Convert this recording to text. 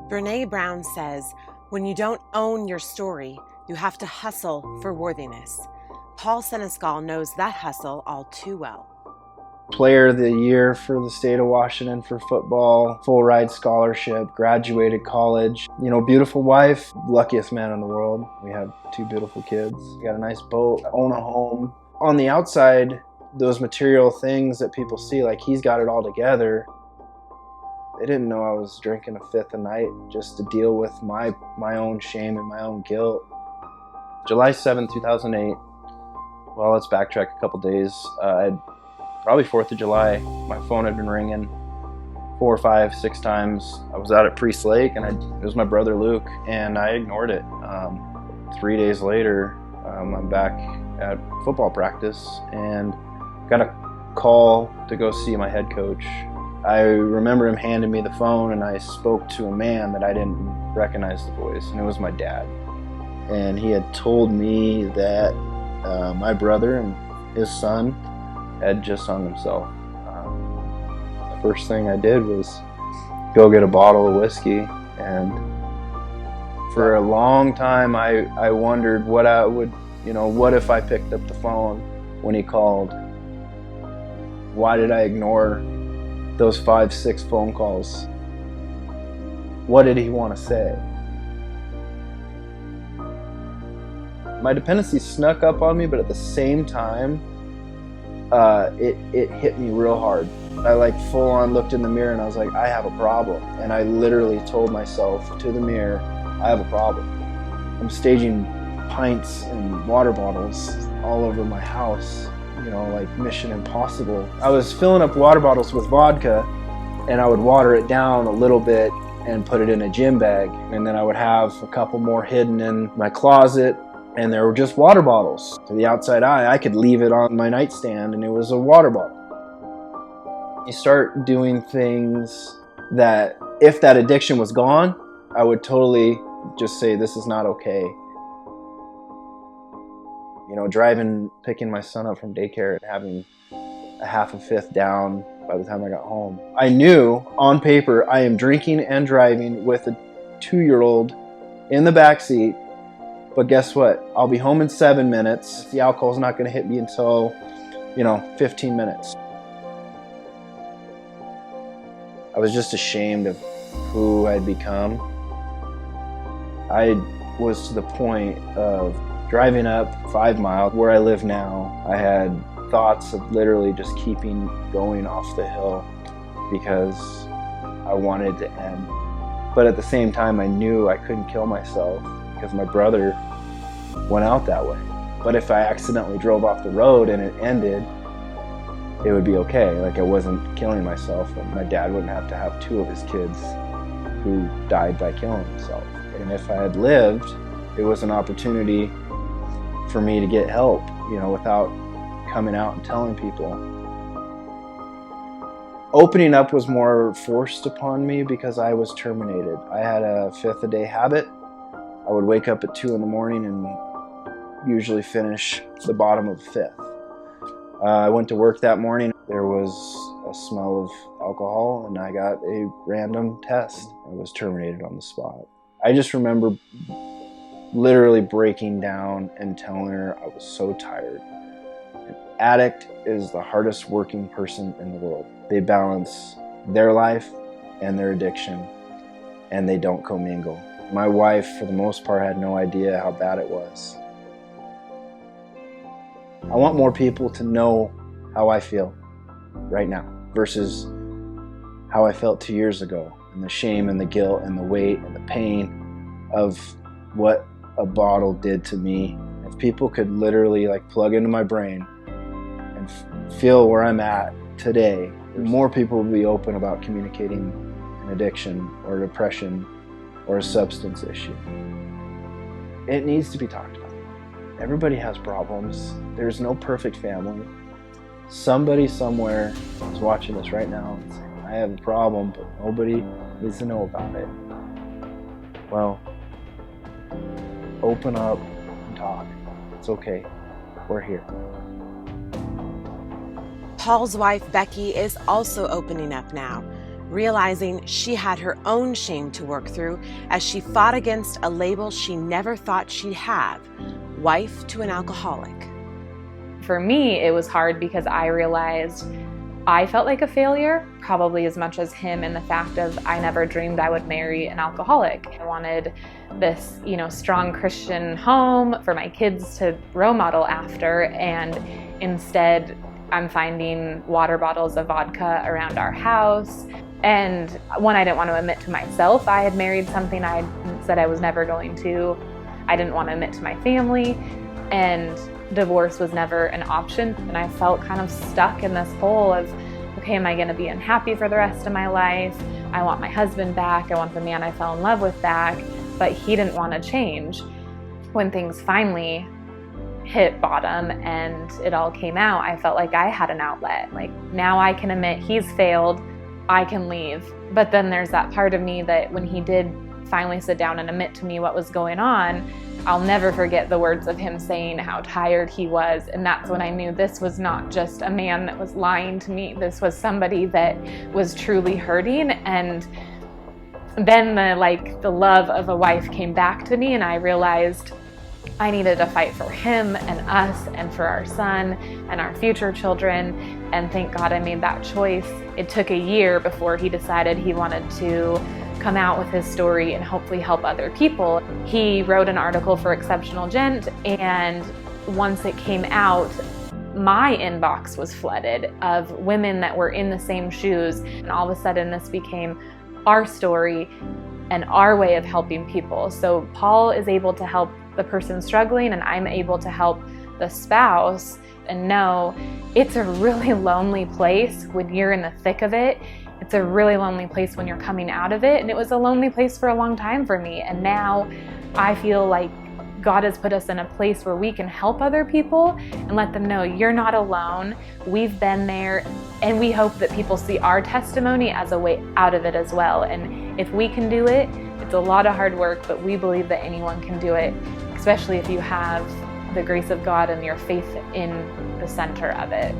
Brene Brown says, when you don't own your story, you have to hustle for worthiness. Paul Senescall knows that hustle all too well. Player of the year for the state of Washington for football, full ride scholarship, graduated college, beautiful wife, luckiest man in the world. We have 2 beautiful kids, we got a nice boat, own a home. On the outside, those material things that people see, like he's got it all together. They didn't know I was drinking a fifth a night just to deal with my own shame and my own guilt. July 7th, 2008. Well, let's backtrack a couple days. Probably 4th of July, my phone had been ringing 4, 5, 6 times. I was out at Priest Lake, and it was my brother Luke, and I ignored it. 3 days later, I'm back at football practice and got a call to go see my head coach. I remember him handing me the phone, and I spoke to a man that I didn't recognize the voice, and it was my dad. And he had told me that my brother and his son had just hung himself. The first thing I did was go get a bottle of whiskey, and for a long time I wondered what I would, what if I picked up the phone when he called? Why did I ignore those 5, 6 phone calls? What did he want to say? My dependency snuck up on me, but at the same time, it hit me real hard. I full on looked in the mirror and I was like, I have a problem. And I literally told myself to the mirror, I have a problem. I'm staging pints and water bottles all over my house, like Mission Impossible. I was filling up water bottles with vodka, and I would water it down a little bit and put it in a gym bag. And then I would have a couple more hidden in my closet, and there were just water bottles. To the outside eye, I could leave it on my nightstand and it was a water bottle. You start doing things that, if that addiction was gone, I would totally just say, this is not okay. Driving, picking my son up from daycare and having a half a fifth down by the time I got home. I knew on paper I am drinking and driving with a 2-year-old in the backseat. But guess what? I'll be home in 7 minutes. The alcohol's not going to hit me until, 15 minutes. I was just ashamed of who I'd become. I was to the point of driving up 5 miles where I live now. I had thoughts of literally just keeping going off the hill because I wanted to end. But at the same time, I knew I couldn't kill myself because my brother went out that way. But if I accidentally drove off the road and it ended, it would be okay. I wasn't killing myself, and my dad wouldn't have to have 2 of his kids who died by killing himself. And if I had lived, it was an opportunity for me to get help, without coming out and telling people. Opening up was more forced upon me because I was terminated. I had a fifth a day habit. I would wake up at 2 in the morning and usually finish the bottom of a fifth. I went to work that morning. There was a smell of alcohol, and I got a random test. I was terminated on the spot. I just remember literally breaking down and telling her I was so tired. An addict is the hardest working person in the world. They balance their life and their addiction, and they don't commingle. My wife, for the most part, had no idea how bad it was. I want more people to know how I feel right now versus how I felt 2 years ago, and the shame and the guilt and the weight and the pain of what a bottle did to me. If people could literally plug into my brain and feel where I'm at today, more people will be open about communicating an addiction or depression or a substance issue. It needs to be talked about. Everybody has problems. There's no perfect family. Somebody somewhere is watching this right now and saying, I have a problem, but nobody needs to know about it. Well, open up and talk. It's okay. We're here. Paul's wife, Becky, is also opening up now. realizing she had her own shame to work through as she fought against a label she never thought she'd have, wife to an alcoholic. For me, it was hard because I realized I felt like a failure, probably as much as him, in the fact of I never dreamed I would marry an alcoholic. I wanted this, strong Christian home for my kids to role model after, and instead I'm finding water bottles of vodka around our house. And one, I didn't want to admit to myself I had married something I said I was never going to. I didn't want to admit to my family, and divorce was never an option. And I felt kind of stuck in this hole of, okay, am I going to be unhappy for the rest of my life? I want my husband back. I want the man I fell in love with back, but he didn't want to change. When things finally hit bottom and it all came out, I felt like I had an outlet. Like, now I can admit he's failed, I can leave. But then there's that part of me that when he did finally sit down and admit to me what was going on, I'll never forget the words of him saying how tired he was. And that's when I knew this was not just a man that was lying to me. This was somebody that was truly hurting. And then the love of a wife came back to me, and I realized I needed to fight for him and us and for our son and our future children. And thank God I made that choice. It took a year before he decided he wanted to come out with his story and hopefully help other people. He wrote an article for Exceptional Gent, and once it came out, my inbox was flooded of women that were in the same shoes, and all of a sudden this became our story and our way of helping people. So Paul is able to help the person struggling, and I'm able to help the spouse. And know it's a really lonely place when you're in the thick of it. It's a really lonely place when you're coming out of it. And it was a lonely place for a long time for me. And now I feel like God has put us in a place where we can help other people and let them know you're not alone. We've been there, and we hope that people see our testimony as a way out of it as well. And if we can do it, it's a lot of hard work, but we believe that anyone can do it, especially if you have the grace of God and your faith in the center of it.